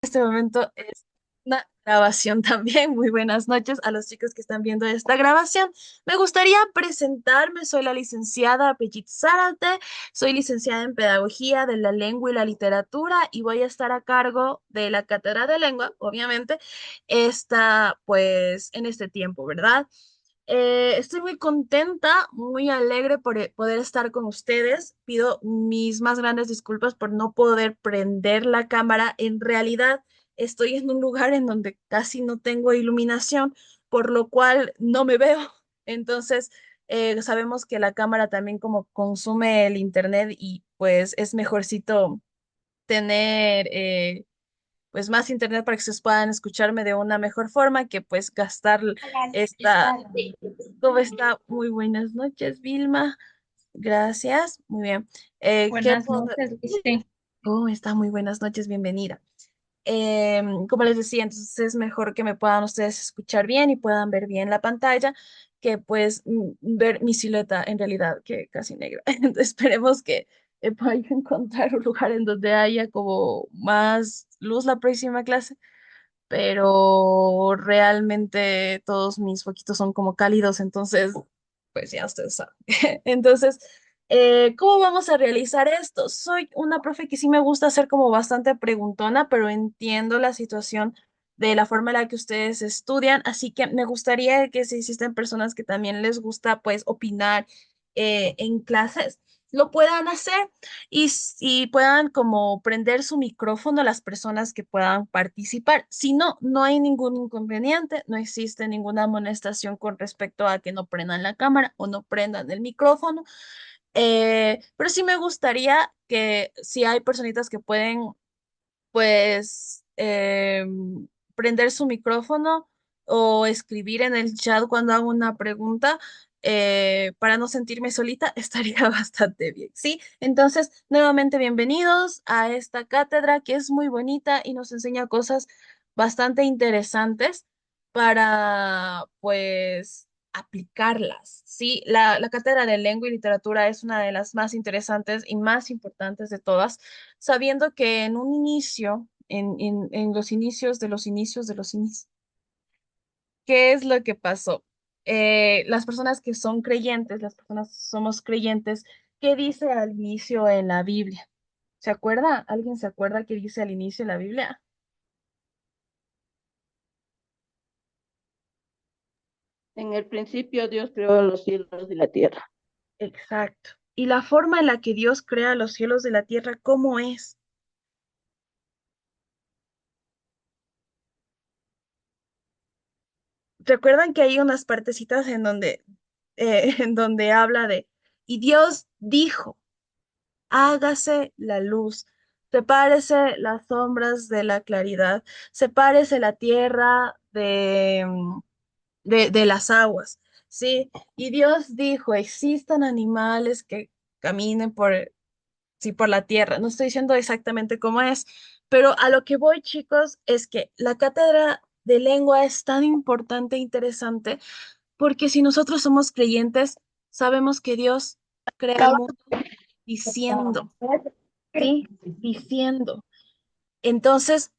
este momento es una grabación también. Muy buenas noches a los chicos que están viendo esta grabación. Me gustaría presentarme. Soy la licenciada Brigitte Zárate. Soy licenciada en Pedagogía de la Lengua y la Literatura y voy a estar a cargo de la cátedra de lengua, obviamente, pues, en este tiempo, ¿verdad? Estoy muy contenta, muy alegre por poder estar con ustedes. Pido mis más grandes disculpas por no poder prender la cámara. En realidad, estoy en un lugar en donde casi no tengo iluminación, por lo cual no me veo. Entonces, sabemos que la cámara también como consume el internet y pues es mejorcito tener pues más internet para que ustedes puedan escucharme de una mejor forma que pues gastar esta. ¿Cómo está? Muy buenas noches, Vilma. Gracias. Muy bien. ¿Qué Buenas puedo? noches, Lucy. ¿Cómo está? Muy buenas noches, bienvenida. Como les decía, entonces es mejor que me puedan ustedes escuchar bien y puedan ver bien la pantalla que pues ver mi silueta en realidad, que casi negra. Entonces, esperemos que pueda yo encontrar un lugar en donde haya como más luz la próxima clase, pero realmente todos mis foquitos son como cálidos, entonces, pues ya ustedes saben. Entonces, ¿cómo vamos a realizar esto? Soy una profe que sí me gusta ser como bastante preguntona, pero entiendo la situación de la forma en la que ustedes estudian, así que me gustaría que si existen personas que también les gusta, pues, opinar en clases, lo puedan hacer y puedan como prender su micrófono las personas que puedan participar. Si no, no hay ningún inconveniente, no existe ninguna amonestación con respecto a que no prendan la cámara o no prendan el micrófono. Pero sí me gustaría que si hay personitas que pueden pues prender su micrófono o escribir en el chat cuando hago una pregunta, para no sentirme solita, estaría bastante bien, ¿sí? Entonces, nuevamente bienvenidos a esta cátedra que es muy bonita y nos enseña cosas bastante interesantes para, pues, aplicarlas, ¿sí? La cátedra de lengua y literatura es una de las más interesantes y más importantes de todas, sabiendo que en un inicio, en los inicios de los inicios de los inicios, ¿qué es lo que pasó? Las personas que son creyentes, las personas somos creyentes, ¿qué dice al inicio en la Biblia? ¿Se acuerda? ¿Alguien se acuerda qué dice al inicio en la Biblia? En el principio Dios creó los cielos y la tierra. Exacto. Y la forma en la que Dios crea los cielos de la tierra, ¿cómo es? ¿Recuerdan que hay unas partecitas en donde, en donde habla de, y Dios dijo? Hágase la luz, sepárese las sombras de la claridad, sepárese la tierra de las aguas, ¿sí? Y Dios dijo, existan animales que caminen sí, por la tierra. No estoy diciendo exactamente cómo es, pero a lo que voy, chicos, es que la cátedra de lengua es tan importante e interesante porque si nosotros somos creyentes, sabemos que Dios crea el mundo diciendo. ¿Sí? Diciendo. Entonces,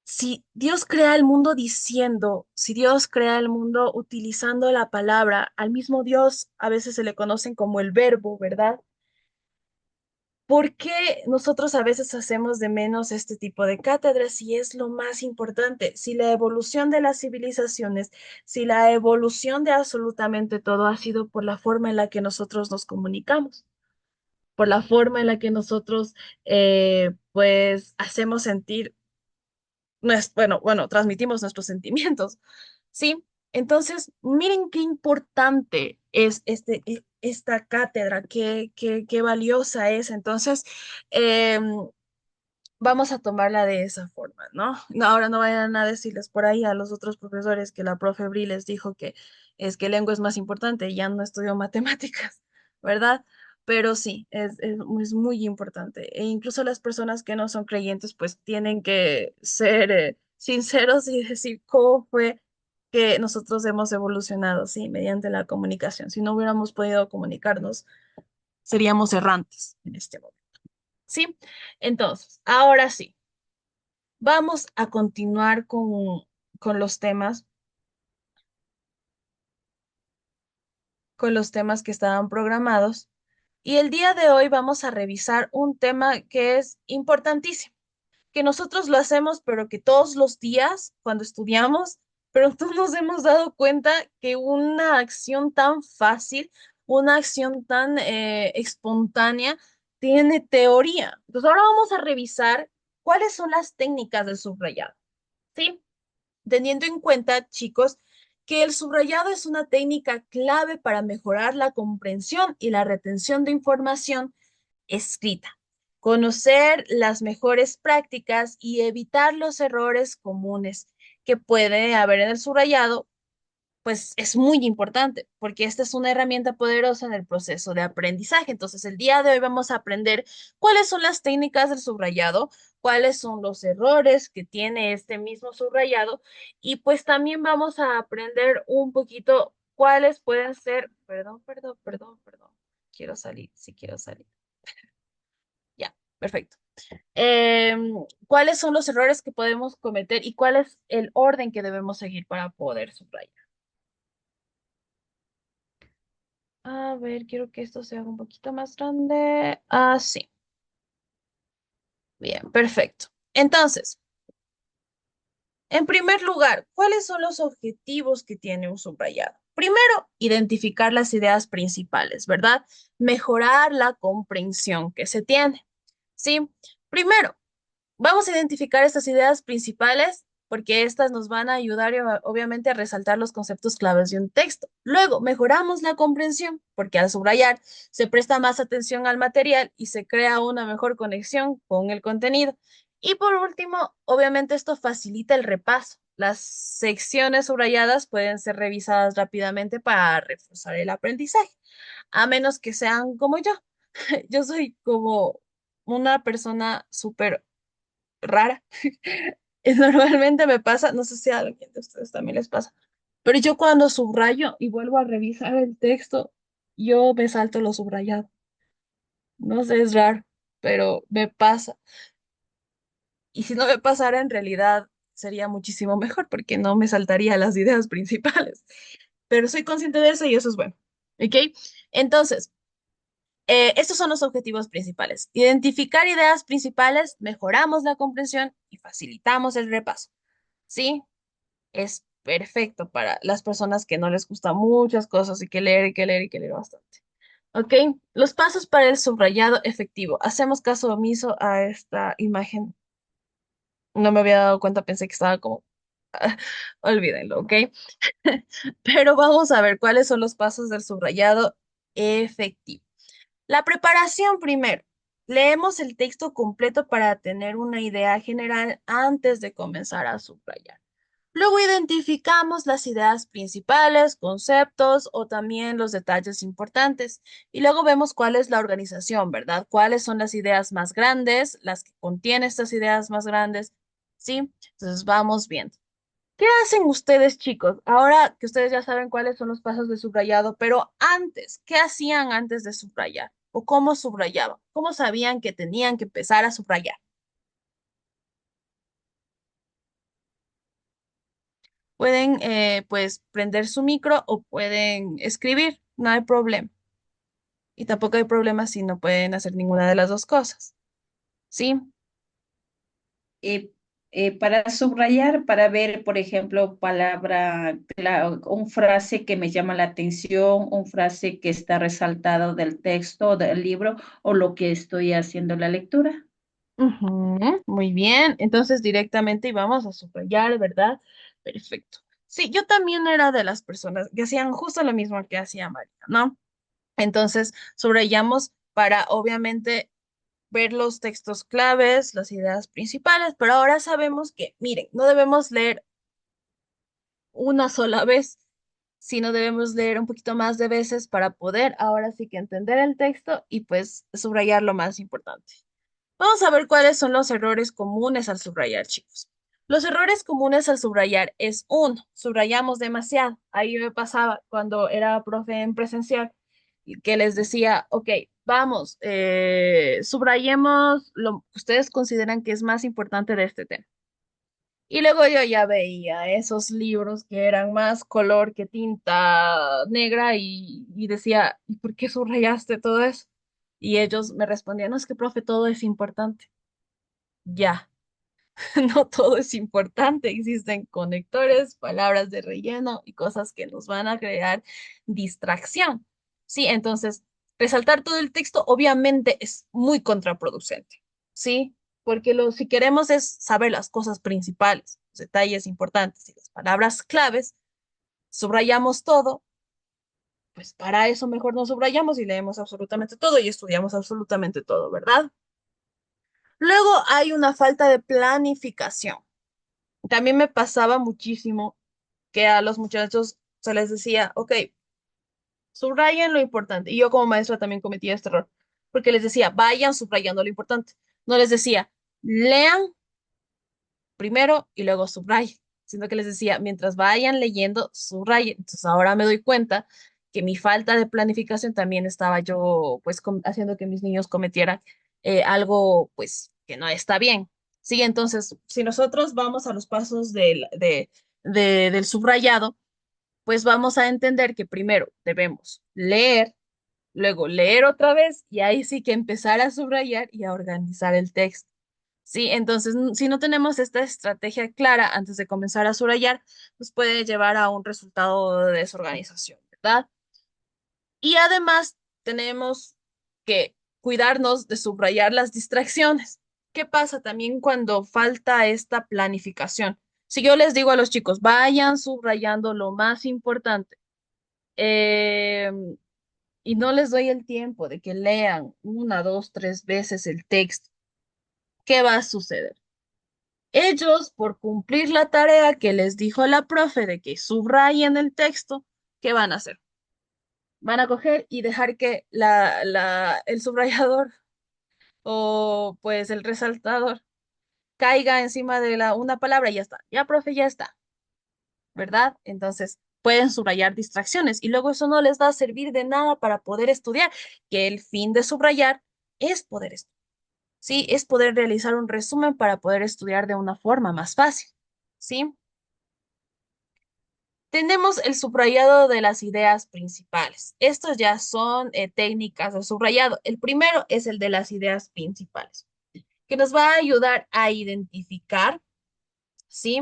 si Dios crea el mundo diciendo, si Dios crea el mundo utilizando la palabra, al mismo Dios a veces se le conocen como el verbo, ¿verdad? ¿Por qué nosotros a veces hacemos de menos este tipo de cátedras si es lo más importante? Si la evolución de las civilizaciones, si la evolución de absolutamente todo ha sido por la forma en la que nosotros nos comunicamos, por la forma en la que nosotros pues hacemos sentir, bueno, transmitimos nuestros sentimientos, ¿sí? Entonces, miren qué importante es esta cátedra, qué valiosa es. Entonces, vamos a tomarla de esa forma, ¿no? No, ahora no vayan a decirles por ahí a los otros profesores que la profe Bri les dijo que es que lengua es más importante y ya no estudió matemáticas, ¿verdad? Pero sí, es muy importante. E incluso las personas que no son creyentes, pues tienen que ser sinceros y decir cómo fue que nosotros hemos evolucionado, sí, mediante la comunicación. Si no hubiéramos podido comunicarnos, seríamos errantes en este momento, ¿sí? Entonces, ahora sí. Vamos a continuar con los temas, con los temas que estaban programados. Y el día de hoy vamos a revisar un tema que es importantísimo, que nosotros lo hacemos, pero que todos los días cuando estudiamos, pero no nos hemos dado cuenta que una acción tan fácil, una acción tan espontánea, tiene teoría. Entonces ahora vamos a revisar cuáles son las técnicas del subrayado, ¿sí? Teniendo en cuenta, chicos, que el subrayado es una técnica clave para mejorar la comprensión y la retención de información escrita, conocer las mejores prácticas y evitar los errores comunes que puede haber en el subrayado, pues es muy importante porque esta es una herramienta poderosa en el proceso de aprendizaje. Entonces, el día de hoy vamos a aprender cuáles son las técnicas del subrayado, cuáles son los errores que tiene este mismo subrayado y pues también vamos a aprender un poquito cuáles pueden ser, perdón, quiero salir, sí quiero salir. Ya, perfecto. ¿Cuáles son los errores que podemos cometer y cuál es el orden que debemos seguir para poder subrayar? A ver, quiero que esto se haga un poquito más grande. Así. Bien, perfecto. Entonces, en primer lugar, ¿cuáles son los objetivos que tiene un subrayado? Primero, identificar las ideas principales, ¿verdad? Mejorar la comprensión que se tiene. ¿Sí? Primero, vamos a identificar estas ideas principales porque estas nos van a ayudar, obviamente, a resaltar los conceptos claves de un texto. Luego, mejoramos la comprensión porque al subrayar se presta más atención al material y se crea una mejor conexión con el contenido. Y por último, obviamente esto facilita el repaso. Las secciones subrayadas pueden ser revisadas rápidamente para reforzar el aprendizaje, a menos que sean como yo. Yo soy como una persona súper rara. Normalmente me pasa, no sé si a alguien de ustedes también les pasa, pero yo cuando subrayo y vuelvo a revisar el texto, yo me salto lo subrayado. No sé, es raro, pero me pasa. Y si no me pasara, en realidad sería muchísimo mejor porque no me saltaría las ideas principales. Pero soy consciente de eso y eso es bueno. ¿Ok? Entonces, estos son los objetivos principales. Identificar ideas principales, mejoramos la comprensión y facilitamos el repaso. ¿Sí? Es perfecto para las personas que no les gustan muchas cosas y que leer y que leer y que leer bastante. ¿Ok? Los pasos para el subrayado efectivo. Hacemos caso omiso a esta imagen. No me había dado cuenta, pensé que estaba como... olvídenlo, ¿ok? Pero vamos a ver cuáles son los pasos del subrayado efectivo. La preparación primero. Leemos el texto completo para tener una idea general antes de comenzar a subrayar. Luego identificamos las ideas principales, conceptos o también los detalles importantes. Y luego vemos cuál es la organización, ¿verdad? ¿Cuáles son las ideas más grandes, las que contienen estas ideas más grandes? ¿Sí? Entonces vamos viendo. ¿Qué hacen ustedes, chicos? Ahora que ustedes ya saben cuáles son los pasos de subrayado, pero antes, ¿qué hacían antes de subrayar? ¿O cómo subrayaban? ¿Cómo sabían que tenían que empezar a subrayar? Pueden, pues, prender su micro o pueden escribir, no hay problema. Y tampoco hay problema si no pueden hacer ninguna de las dos cosas. ¿Sí? eh, para subrayar, para ver, por ejemplo, un frase que me llama la atención, un frase que está resaltado del texto, del libro, o lo que estoy haciendo la lectura. Ujú, muy bien. Entonces directamente íbamos a subrayar, ¿verdad? Perfecto. Sí, yo también era de las personas que hacían justo lo mismo que hacía María, ¿no? Entonces, subrayamos para obviamente ver los textos claves, las ideas principales, pero ahora sabemos que, miren, no debemos leer una sola vez, sino debemos leer un poquito más de veces para poder ahora sí que entender el texto y pues subrayar lo más importante. Vamos a ver cuáles son los errores comunes al subrayar, chicos. Los errores comunes al subrayar es uno, subrayamos demasiado. Ahí me pasaba cuando era profe en presencial, que les decía, ok, vamos, subrayemos lo que ustedes consideran que es más importante de este tema. Y luego yo ya veía esos libros que eran más color que tinta negra y decía, ¿y por qué subrayaste todo eso? Y ellos me respondían, no, es que, profe, todo es importante. Ya, no todo es importante. Existen conectores, palabras de relleno y cosas que nos van a crear distracción. Sí, entonces, resaltar todo el texto obviamente es muy contraproducente. Sí, porque si queremos es saber las cosas principales, los detalles importantes y las palabras claves, subrayamos todo, pues para eso mejor no subrayamos y leemos absolutamente todo y estudiamos absolutamente todo, ¿verdad? Luego hay una falta de planificación. También me pasaba muchísimo que a los muchachos se les decía, ok, subrayen lo importante. Y yo como maestra también cometía este error, porque les decía, vayan subrayando lo importante. No les decía, lean primero y luego subrayen, sino que les decía, mientras vayan leyendo, subrayen. Entonces ahora me doy cuenta que mi falta de planificación también estaba yo pues haciendo que mis niños cometieran algo pues que no está bien. Sí, entonces si nosotros vamos a los pasos del subrayado, pues vamos a entender que primero debemos leer, luego leer otra vez y ahí sí que empezar a subrayar y a organizar el texto. Sí, entonces, si no tenemos esta estrategia clara antes de comenzar a subrayar, nos puede llevar a un resultado de desorganización, ¿verdad? Y además tenemos que cuidarnos de subrayar las distracciones. ¿Qué pasa también cuando falta esta planificación? Si yo les digo a los chicos, vayan subrayando lo más importante, eh, y no les doy el tiempo de que lean una, dos, tres veces el texto, ¿qué va a suceder? Ellos, por cumplir la tarea que les dijo la profe de que subrayen el texto, ¿qué van a hacer? Van a coger y dejar que el subrayador o pues el resaltador caiga encima de una palabra y ya está. Ya, profe, ya está, ¿verdad? Entonces pueden subrayar distracciones y luego eso no les va a servir de nada para poder estudiar, que el fin de subrayar es poder estudiar. Sí, es poder realizar un resumen para poder estudiar de una forma más fácil. ¿Sí? Tenemos el subrayado de las ideas principales. Estos ya son técnicas de subrayado. El primero es el de las ideas principales, que nos va a ayudar a identificar, ¿sí?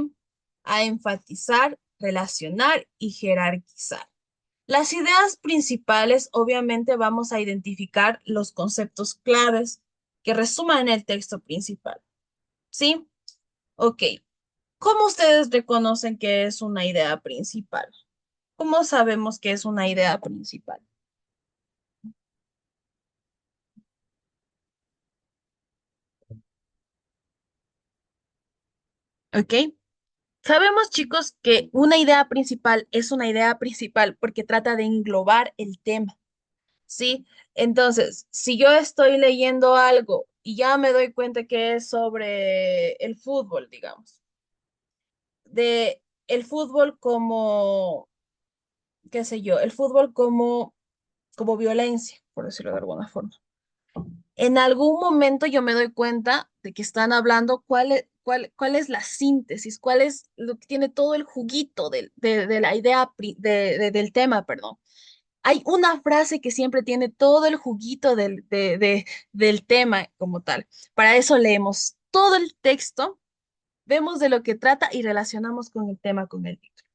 A enfatizar, relacionar y jerarquizar. Las ideas principales, obviamente, vamos a identificar los conceptos claves que resuman el texto principal, ¿sí? Ok. ¿Cómo ustedes reconocen que es una idea principal? ¿Cómo sabemos que es una idea principal? ¿Ok? Sabemos, chicos, que una idea principal es una idea principal porque trata de englobar el tema, ¿sí? Entonces, si yo estoy leyendo algo y ya me doy cuenta que es sobre el fútbol, digamos, de el fútbol como, qué sé yo, el fútbol como violencia, por decirlo de alguna forma. En algún momento yo me doy cuenta de que están hablando cuál es la síntesis, cuál es lo que tiene todo el juguito de la idea, del tema, perdón. Hay una frase que siempre tiene todo el juguito del tema como tal. Para eso leemos todo el texto, vemos de lo que trata y relacionamos con el tema, con el título.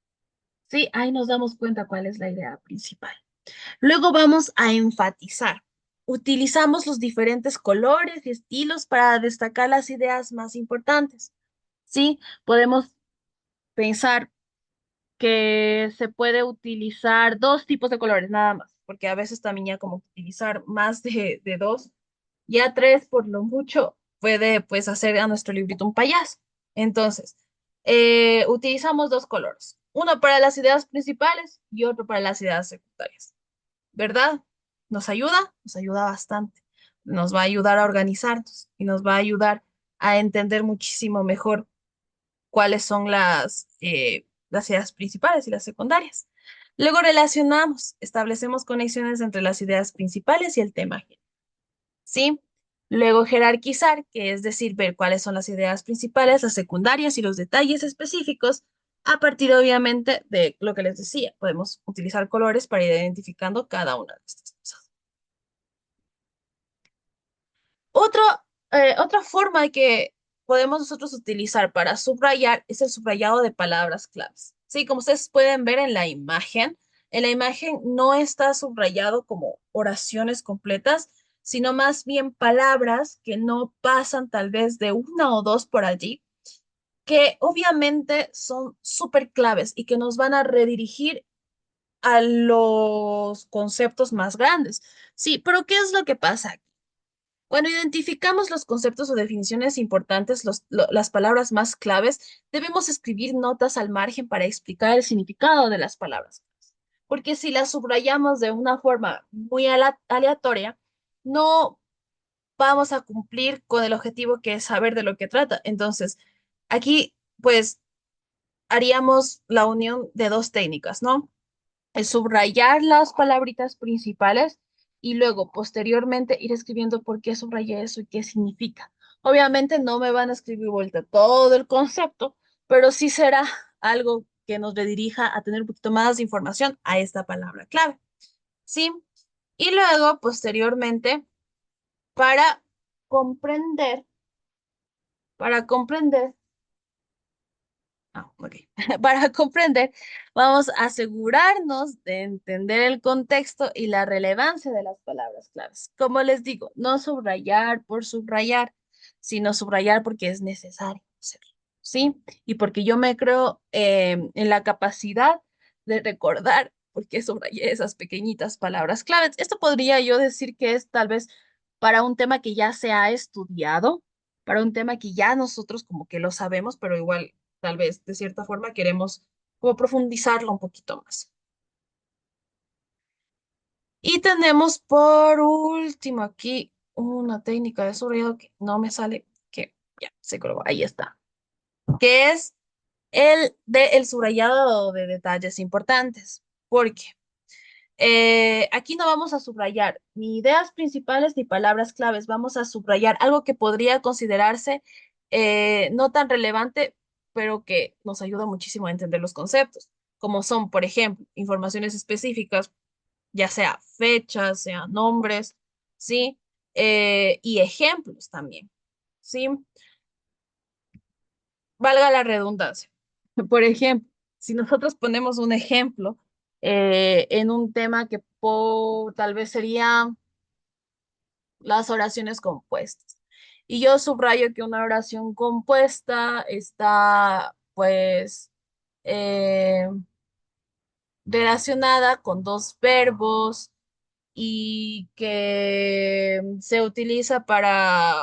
Sí, ahí nos damos cuenta cuál es la idea principal. Luego vamos a enfatizar. Utilizamos los diferentes colores y estilos para destacar las ideas más importantes. Sí, podemos pensar que se puede utilizar dos tipos de colores nada más, porque a veces también ya como utilizar más de dos, ya tres por lo mucho puede pues hacer a nuestro librito un payaso. Entonces, utilizamos dos colores, uno para las ideas principales y otro para las ideas secundarias. ¿Verdad? Nos ayuda bastante. Nos va a ayudar a organizarnos y nos va a ayudar a entender muchísimo mejor cuáles son las ideas principales y las secundarias. Luego relacionamos, establecemos conexiones entre las ideas principales y el tema, ¿sí? Luego jerarquizar, que es decir, ver cuáles son las ideas principales, las secundarias y los detalles específicos, a partir obviamente de lo que les decía. Podemos utilizar colores para ir identificando cada una de estas cosas. Otro, otra forma que podemos nosotros utilizar para subrayar es el subrayado de palabras claves. Sí, como ustedes pueden ver en la imagen no está subrayado como oraciones completas, sino más bien palabras que no pasan tal vez de una o dos por allí, que obviamente son súper claves y que nos van a redirigir a los conceptos más grandes. Sí, pero ¿qué es lo que pasa? Cuando identificamos los conceptos o definiciones importantes, las palabras más claves, debemos escribir notas al margen para explicar el significado de las palabras. Porque si las subrayamos de una forma muy aleatoria, no vamos a cumplir con el objetivo que es saber de lo que trata. Entonces, aquí, pues, haríamos la unión de dos técnicas, ¿no? Es subrayar las palabritas principales y luego posteriormente ir escribiendo por qué subrayé eso y qué significa. Obviamente no me van a escribir vuelta todo el concepto, pero sí será algo que nos redirija a tener un poquito más de información a esta palabra clave. ¿Sí? Y luego, posteriormente, para comprender, para comprender ok. Para comprender, vamos a asegurarnos de entender el contexto y la relevancia de las palabras claves. Como les digo, no subrayar por subrayar, sino subrayar porque es necesario hacerlo, ¿sí? Y porque yo me creo en la capacidad de recordar por qué subrayé esas pequeñitas palabras claves. Esto podría yo decir que es tal vez para un tema que ya se ha estudiado, para un tema que ya nosotros como que lo sabemos, pero igual tal vez de cierta forma queremos como profundizarlo un poquito más. Y tenemos por último aquí una técnica de subrayado que no me sale, que ya se colgó, ahí está, que es el subrayado de detalles importantes. Porque aquí no vamos a subrayar ni ideas principales ni palabras claves, vamos a subrayar algo que podría considerarse no tan relevante, pero que nos ayuda muchísimo a entender los conceptos, como son, por ejemplo, informaciones específicas, ya sea fechas, sean nombres, ¿sí? Y ejemplos también, ¿sí? Valga la redundancia. Por ejemplo, si nosotros ponemos un ejemplo en un tema que tal vez sería las oraciones compuestas. Y yo subrayo que una oración compuesta está, pues, eh, relacionada con dos verbos y que se utiliza para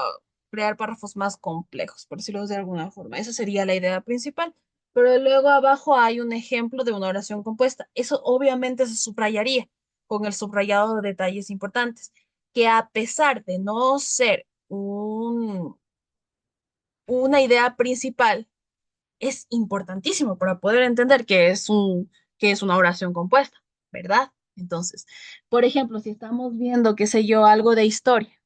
crear párrafos más complejos, por decirlo de alguna forma. Esa sería la idea principal. Pero luego abajo hay un ejemplo de una oración compuesta. Eso obviamente se subrayaría con el subrayado de detalles importantes, que a pesar de no ser una idea principal, es importantísimo para poder entender que es una oración compuesta, ¿verdad? Entonces, por ejemplo, si estamos viendo, qué sé yo, algo de historia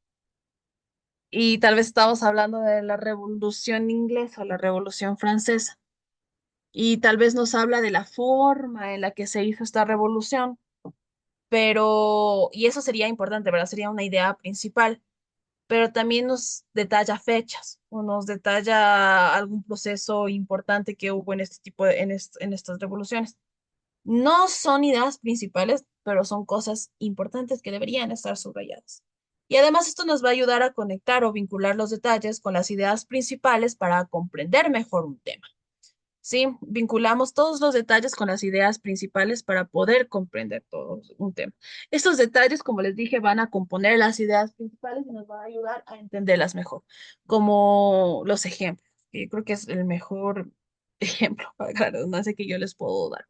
y tal vez estamos hablando de la Revolución Inglesa o la Revolución Francesa y tal vez nos habla de la forma en la que se hizo esta revolución, pero, y eso sería importante, ¿verdad? Sería una idea principal, pero también nos detalla fechas o nos detalla algún proceso importante que hubo en este tipo en estas revoluciones. No son ideas principales, pero son cosas importantes que deberían estar subrayadas. Y además esto nos va a ayudar a conectar o vincular los detalles con las ideas principales para comprender mejor un tema. ¿Sí? Vinculamos todos los detalles con las ideas principales para poder comprender todo un tema. Estos detalles, como les dije, van a componer las ideas principales y nos van a ayudar a entenderlas mejor, como los ejemplos, que yo creo que es el mejor ejemplo, para la redundancia, que yo les puedo dar.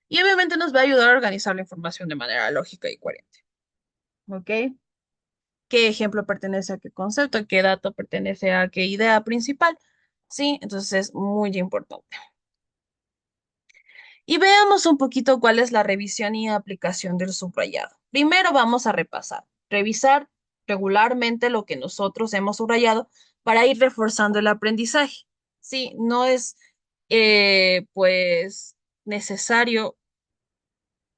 Y obviamente nos va a ayudar a organizar la información de manera lógica y coherente. ¿Ok? ¿Qué ejemplo pertenece a qué concepto? ¿Qué dato pertenece a qué idea principal? Sí, entonces es muy importante. Y veamos un poquito cuál es la revisión y aplicación del subrayado. Primero vamos a repasar, revisar regularmente lo que nosotros hemos subrayado para ir reforzando el aprendizaje. Sí, no es pues necesario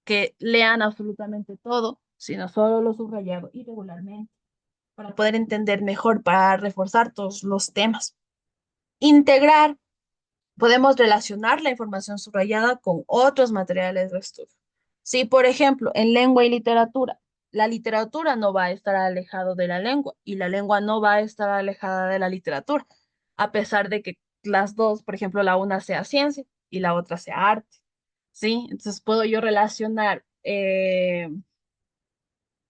que lean absolutamente todo, sino solo lo subrayado irregularmente para poder entender mejor, para reforzar todos los temas. Integrar, podemos relacionar la información subrayada con otros materiales de estudio. Si, por ejemplo, en lengua y literatura, la literatura no va a estar alejado de la lengua y la lengua no va a estar alejada de la literatura, a pesar de que las dos, por ejemplo, la una sea ciencia y la otra sea arte. ¿Sí? Entonces puedo yo relacionar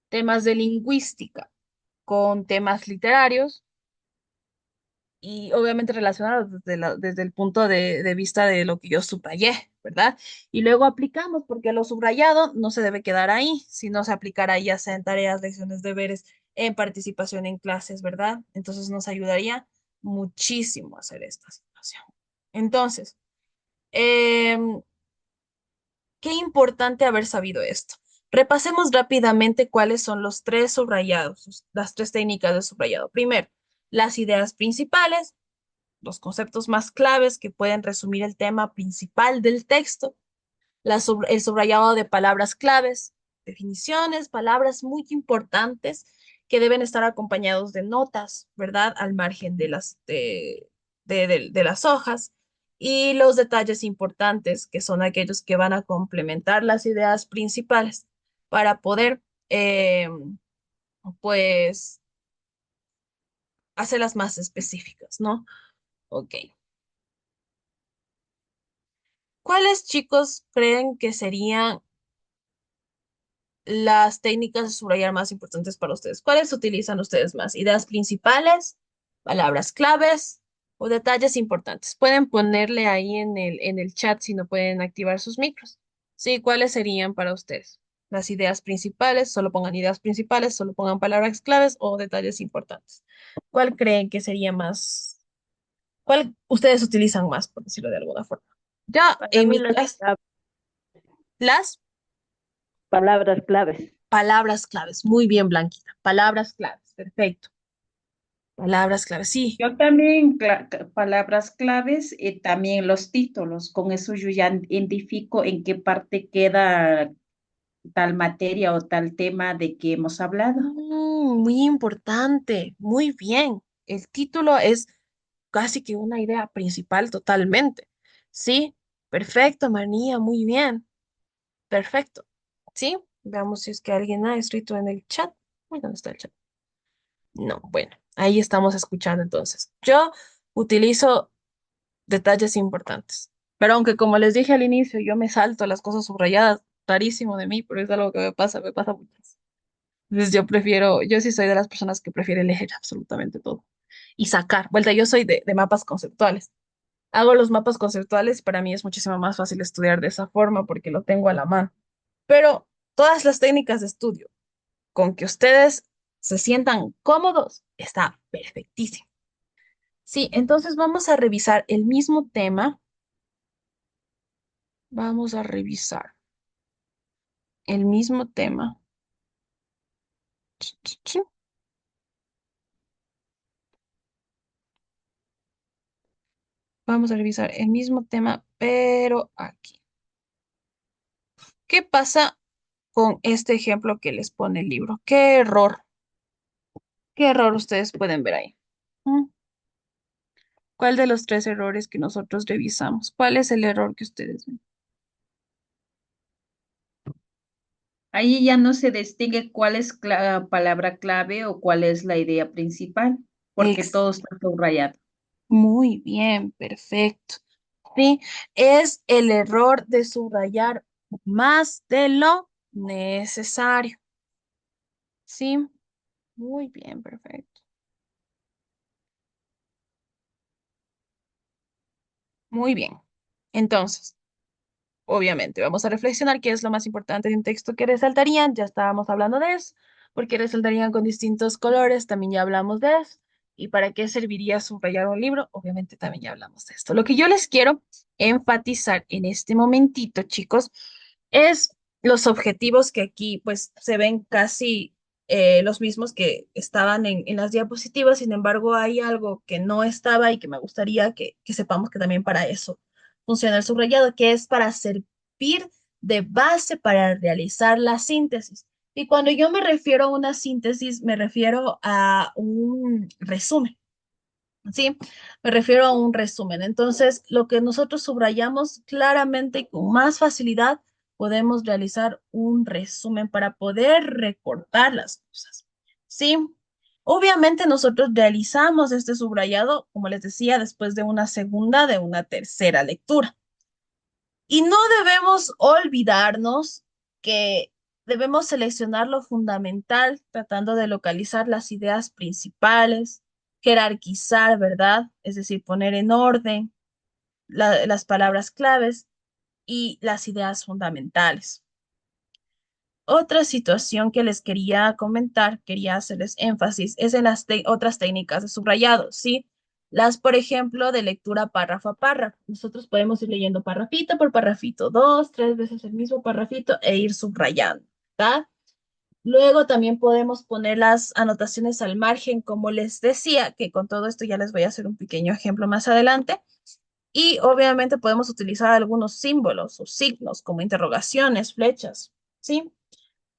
temas de lingüística con temas literarios y obviamente relacionados desde el punto de vista de lo que yo subrayé, ¿verdad? Y luego aplicamos, porque lo subrayado no se debe quedar ahí, sino se aplicará ya sea en tareas, lecciones, deberes, en participación en clases, ¿verdad? Entonces nos ayudaría muchísimo a hacer esta situación. Entonces, em, qué importante haber sabido esto. Repasemos rápidamente cuáles son los tres subrayados, las tres técnicas de subrayado. Primero, las ideas principales, los conceptos más claves que pueden resumir el tema principal del texto, el subrayado de palabras claves, definiciones, palabras muy importantes que deben estar acompañados de notas, ¿verdad? Al margen de las hojas. Y los detalles importantes, que son aquellos que van a complementar las ideas principales para poder, pues, hacerlas más específicas, ¿no? Ok. ¿Cuáles chicos creen que serían las técnicas de subrayar más importantes para ustedes? ¿Cuáles utilizan ustedes más? ¿Ideas principales, palabras claves o detalles importantes? Pueden ponerle ahí en el chat si no pueden activar sus micros. Sí, ¿cuáles serían para ustedes? Las ideas principales, solo pongan ideas principales, solo pongan palabras claves o detalles importantes. ¿Cuál creen que sería más? ¿Cuál ustedes utilizan más, por decirlo de alguna forma? Ya Para en mí mi clase, las palabras claves. palabras claves. Muy bien, Blanquita. Palabras claves. Perfecto. Palabras claves. Sí. Yo también, palabras claves y también los títulos. Con eso yo ya identifico en qué parte queda tal materia o tal tema de que hemos hablado. Muy importante. Muy bien. El título es casi que una idea principal totalmente. Sí. Perfecto, Manía. Muy bien. Perfecto. Sí. Veamos si es que alguien ha escrito en el chat. Uy, ¿dónde está el chat? No, bueno, ahí estamos escuchando entonces. Yo utilizo detalles importantes. Pero aunque como les dije al inicio, yo me salto las cosas subrayadas, rarísimo de mí, pero es algo que me pasa mucho. Entonces yo prefiero, yo sí soy de las personas que prefiere leer absolutamente todo y sacar. Vuelta, yo soy de mapas conceptuales. Hago los mapas conceptuales y para mí es muchísimo más fácil estudiar de esa forma porque lo tengo a la mano. Pero todas las técnicas de estudio con que ustedes se sientan cómodos, está perfectísimo. Sí, entonces vamos a revisar el mismo tema. Vamos a revisar el mismo tema. Vamos a revisar el mismo tema, pero aquí. ¿Qué pasa con este ejemplo que les pone el libro? ¿Qué error? ¿Qué error ustedes pueden ver ahí? ¿Mm? ¿Cuál de los tres errores que nosotros revisamos? ¿Cuál es el error que ustedes ven? Ahí ya no se distingue cuál es palabra clave o cuál es la idea principal, porque todo está subrayado. Muy bien, perfecto. Sí, es el error de subrayar más de lo necesario. Sí, muy bien, perfecto. Muy bien. Entonces, obviamente, vamos a reflexionar qué es lo más importante de un texto que resaltarían. Ya estábamos hablando de eso, porque resaltarían con distintos colores, también ya hablamos de eso. ¿Y para qué serviría subrayar un libro? Obviamente también ya hablamos de esto. Lo que yo les quiero enfatizar en este momentito, chicos, es los objetivos que aquí pues se ven casi los mismos que estaban en las diapositivas. Sin embargo, hay algo que no estaba y que me gustaría que sepamos que también para eso funciona el subrayado, que es para servir de base para realizar la síntesis. Y cuando yo me refiero a una síntesis, me refiero a un resumen. ¿Sí? Me refiero a un resumen. Entonces, lo que nosotros subrayamos claramente y con más facilidad, podemos realizar un resumen para poder recortar las cosas. ¿Sí? Obviamente nosotros realizamos este subrayado, como les decía, después de una segunda, de una tercera lectura. Y no debemos olvidarnos que debemos seleccionar lo fundamental, tratando de localizar las ideas principales, jerarquizar, ¿verdad? Es decir, poner en orden las palabras claves y las ideas fundamentales. Otra situación que les quería comentar, quería hacerles énfasis, es en las otras técnicas de subrayado, ¿sí? Las, por ejemplo, de lectura párrafo a párrafo. Nosotros podemos ir leyendo parrafito por parrafito, dos, tres veces el mismo parrafito e ir subrayando, ¿verdad? Luego también podemos poner las anotaciones al margen, como les decía, que con todo esto ya les voy a hacer un pequeño ejemplo más adelante. Y obviamente podemos utilizar algunos símbolos o signos como interrogaciones, flechas, ¿sí?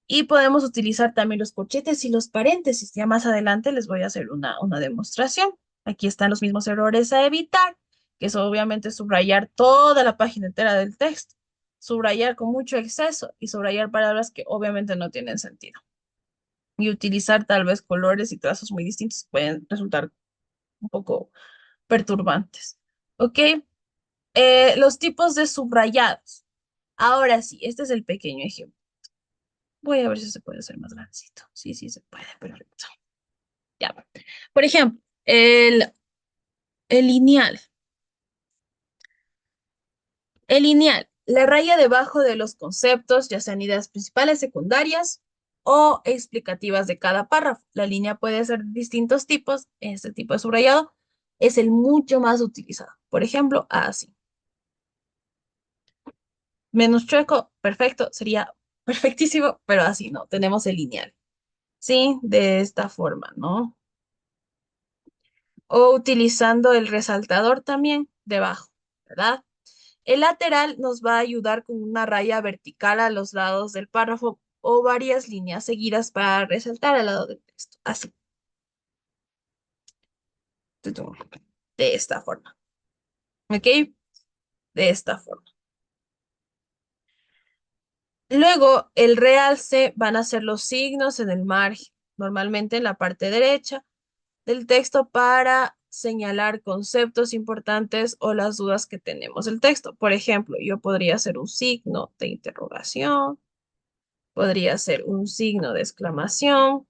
Y podemos utilizar también los corchetes y los paréntesis. Ya más adelante les voy a hacer una demostración. Aquí están los mismos errores a evitar, que es obviamente subrayar toda la página entera del texto, subrayar con mucho exceso y subrayar palabras que obviamente no tienen sentido. Y utilizar tal vez colores y trazos muy distintos pueden resultar un poco perturbantes. ¿Ok? Los tipos de subrayados. Ahora sí, este es el pequeño ejemplo. Voy a ver si se puede hacer más grandecito. Sí, sí se puede. Perfecto. Ya. Por ejemplo, el lineal. El lineal, la raya debajo de los conceptos, ya sean ideas principales, secundarias o explicativas de cada párrafo. La línea puede ser de distintos tipos. Este tipo de subrayado es el mucho más utilizado. Por ejemplo, así. Menos chueco, perfecto, sería perfectísimo, pero así no. Tenemos el lineal. Sí, de esta forma, ¿no? O utilizando el resaltador también debajo, ¿verdad? El lateral nos va a ayudar con una raya vertical a los lados del párrafo o varias líneas seguidas para resaltar al lado del texto. Así, tutum, de esta forma. ¿Ok? De esta forma. Luego, el realce van a ser los signos en el margen, normalmente en la parte derecha del texto para señalar conceptos importantes o las dudas que tenemos del texto. Por ejemplo, yo podría hacer un signo de interrogación, podría ser un signo de exclamación,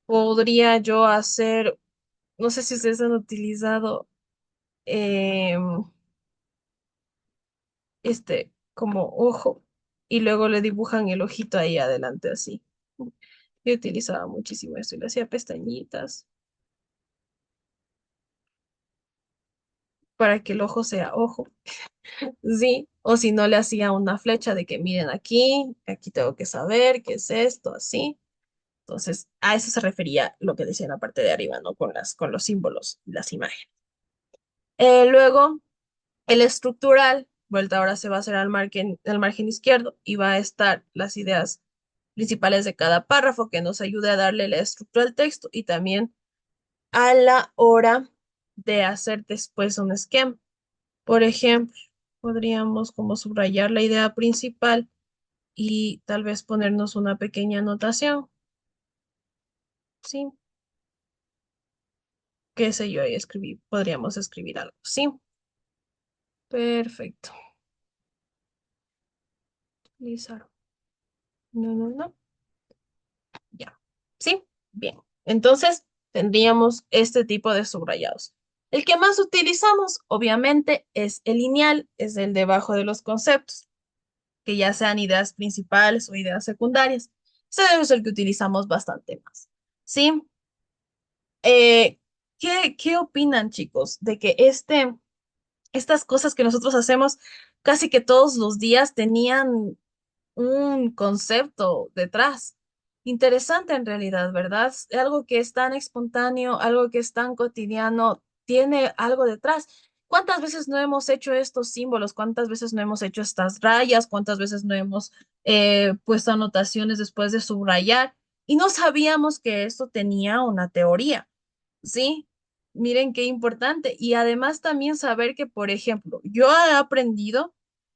podría yo hacer, no sé si ustedes han utilizado como ojo y luego le dibujan el ojito ahí adelante así. Yo utilizaba muchísimo esto y le hacía pestañitas para que el ojo sea ojo. Sí, o si no le hacía una flecha de que miren aquí, aquí tengo que saber qué es esto, así. Entonces, a eso se refería lo que decía en la parte de arriba, ¿no? Con los símbolos y las imágenes. Luego, el estructural, vuelta ahora se va a hacer al margen izquierdo y va a estar las ideas principales de cada párrafo que nos ayude a darle la estructura al texto y también a la hora de hacer después un esquema. Por ejemplo, podríamos como subrayar la idea principal y tal vez ponernos una pequeña anotación, ¿sí? Qué sé yo, y podríamos escribir algo, ¿sí? Perfecto. Utilizar. No, no, no. Ya. ¿Sí? Bien. Entonces, tendríamos este tipo de subrayados. El que más utilizamos, obviamente, es el lineal, es el debajo de los conceptos, que ya sean ideas principales o ideas secundarias. Ese es el que utilizamos bastante más. ¿Sí? Eh, ¿qué opinan, chicos, de que estas cosas que nosotros hacemos casi que todos los días tenían un concepto detrás? interesante en realidad, ¿verdad? Algo que es tan espontáneo, algo que es tan cotidiano, tiene algo detrás. ¿Cuántas veces no hemos hecho estos símbolos? ¿Cuántas veces no hemos hecho estas rayas? ¿Cuántas veces no hemos puesto anotaciones después de subrayar? Y no sabíamos que esto tenía una teoría, ¿sí? Miren qué importante. Y además también saber que, por ejemplo, yo he aprendido,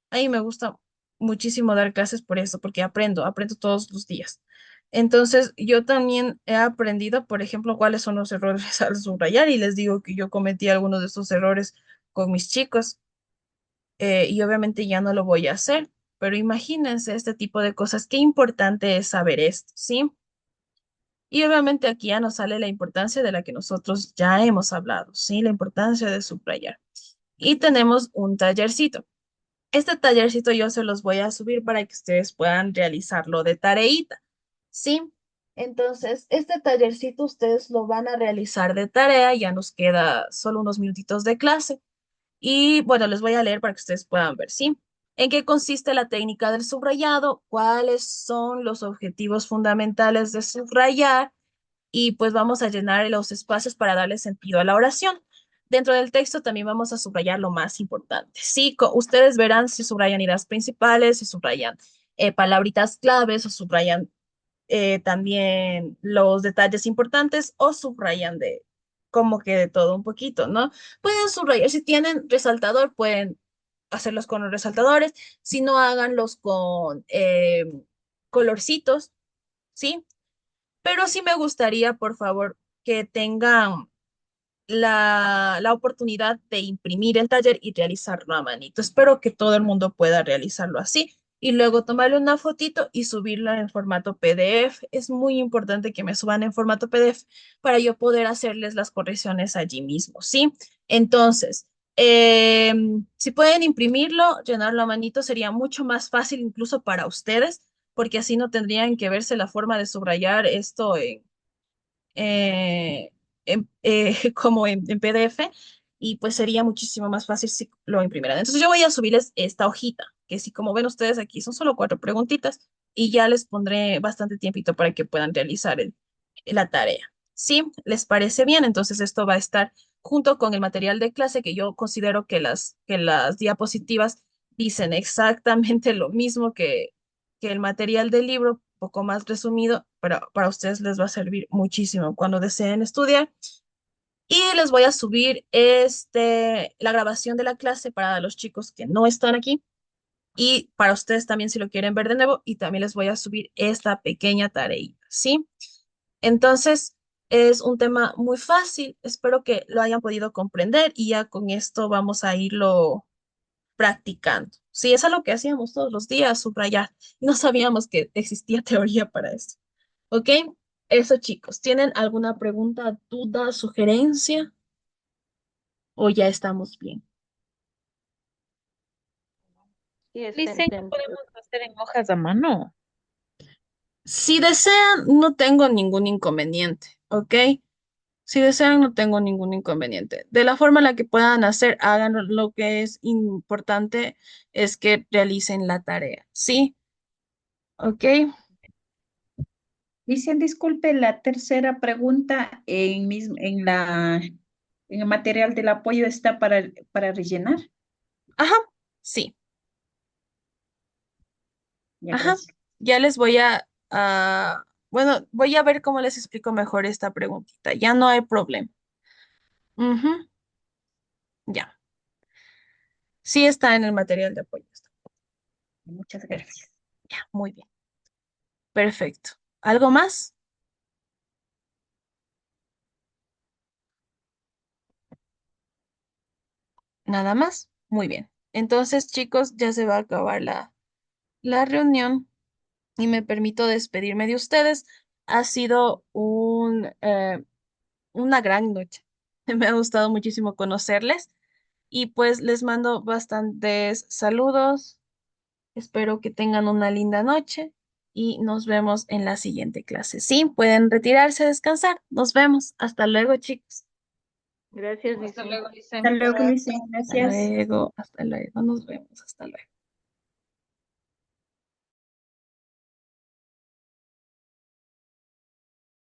a mí me gusta muchísimo dar clases por eso, porque aprendo todos los días. Entonces, yo también he aprendido, por ejemplo, cuáles son los errores al subrayar y les digo que yo cometí algunos de esos errores con mis chicos y obviamente ya no lo voy a hacer, pero imagínense este tipo de cosas, qué importante es saber esto, ¿sí? Y obviamente aquí ya nos sale la importancia de la que nosotros ya hemos hablado, ¿sí? La importancia de subrayar. Y tenemos un tallercito. Este tallercito yo se los voy a subir para que ustedes puedan realizarlo de tareita, ¿sí? Entonces, este tallercito ustedes lo van a realizar de tarea, ya nos queda solo unos minutitos de clase. Y bueno, les voy a leer para que ustedes puedan ver, ¿sí? ¿En qué consiste la técnica del subrayado? ¿Cuáles son los objetivos fundamentales de subrayar? Y pues vamos a llenar los espacios para darle sentido a la oración. Dentro del texto también vamos a subrayar lo más importante. Sí, ustedes verán si subrayan ideas principales, si subrayan palabritas claves o subrayan también los detalles importantes o subrayan de como que de todo un poquito, ¿no? Pueden subrayar, si tienen resaltador, pueden hacerlos con los resaltadores, si no, háganlos con colorcitos, ¿sí? Pero sí me gustaría, por favor, que tengan la oportunidad de imprimir el taller y realizarlo a manito. Espero que todo el mundo pueda realizarlo así y luego tomarle una fotito y subirla en formato PDF. Es muy importante que me suban en formato PDF para yo poder hacerles las correcciones allí mismo, ¿sí? Entonces, si pueden imprimirlo, llenarlo a manito, sería mucho más fácil incluso para ustedes, porque así no tendrían que verse la forma de subrayar esto eh, como en PDF y pues sería muchísimo más fácil si lo imprimieran. Entonces yo voy a subirles esta hojita, que si como ven ustedes aquí son solo 4 preguntitas y ya les pondré bastante tiempito para que puedan realizar la tarea. ¿Sí? ¿Les parece bien? Entonces esto va a estar junto con el material de clase que yo considero que las diapositivas dicen exactamente lo mismo que el material del libro, un poco más resumido, pero para ustedes les va a servir muchísimo cuando deseen estudiar. Y les voy a subir la grabación de la clase para los chicos que no están aquí y para ustedes también si lo quieren ver de nuevo y también les voy a subir esta pequeña tareita, ¿sí? Entonces, es un tema muy fácil, espero que lo hayan podido comprender y ya con esto vamos a irlo practicando. Sí, es algo que hacíamos todos los días, subrayar. No sabíamos que existía teoría para eso. ¿Ok? Eso, chicos. ¿Tienen alguna pregunta, duda, sugerencia? ¿O ya estamos bien? Sí, El está diseño entendido. podemos hacer en hojas a mano. Si desean, no tengo ningún inconveniente. ¿Ok? Si desean, no tengo ningún inconveniente. De la forma en la que puedan hacer, hagan lo que es importante es que realicen la tarea. ¿Sí? ¿Ok? Dicen, disculpe, la tercera pregunta en el material del apoyo está para rellenar. Ajá. Sí. Ya, Ajá, gracias. ya les voy bueno, voy a ver cómo les explico mejor esta preguntita. Ya no hay problema. Ujú, ya, sí está en el material de apoyo. Muchas Perfecto, gracias. ya, muy bien. Perfecto. ¿Algo más? ¿Nada más? Muy bien. Entonces, chicos, ya se va a acabar la reunión y me permito despedirme de ustedes. Ha sido una gran noche. Me ha gustado muchísimo conocerles. Y pues les mando bastantes saludos. Espero que tengan una linda noche y nos vemos en la siguiente clase. Sí, pueden retirarse a descansar. Nos vemos. Hasta luego, chicos. Gracias, Hasta dice. luego, Hasta Licen. luego, Luis. Hasta Gracias. luego, hasta luego. Nos vemos. Hasta luego.